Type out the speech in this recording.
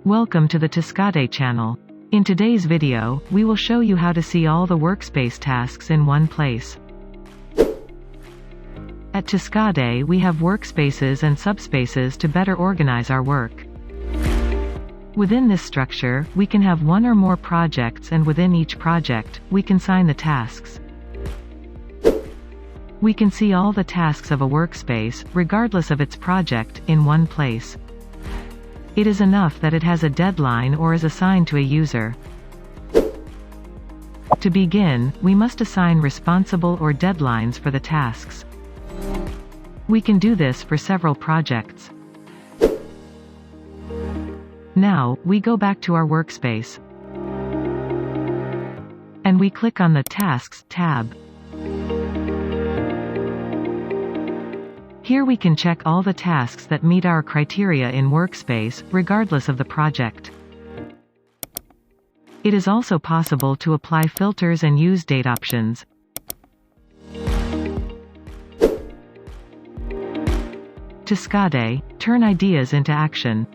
Welcome to the Taskade channel. In today's video, we will show you how to see all the workspace tasks in one place. At Taskade we have workspaces and subspaces to better organize our work. Within this structure, we can have one or more projects, and within each project, we can assign the tasks. We can see all the tasks of a workspace, regardless of its project, in one place. It is enough that it has a deadline or is assigned to a user. To begin, we must assign responsible or deadlines for the tasks. We can do this for several projects. Now, we go back to our workspace. And we click on the Tasks tab. Here we can check all the tasks that meet our criteria in Workspace, regardless of the project. It is also possible to apply filters and use date options. Taskade, turn ideas into action.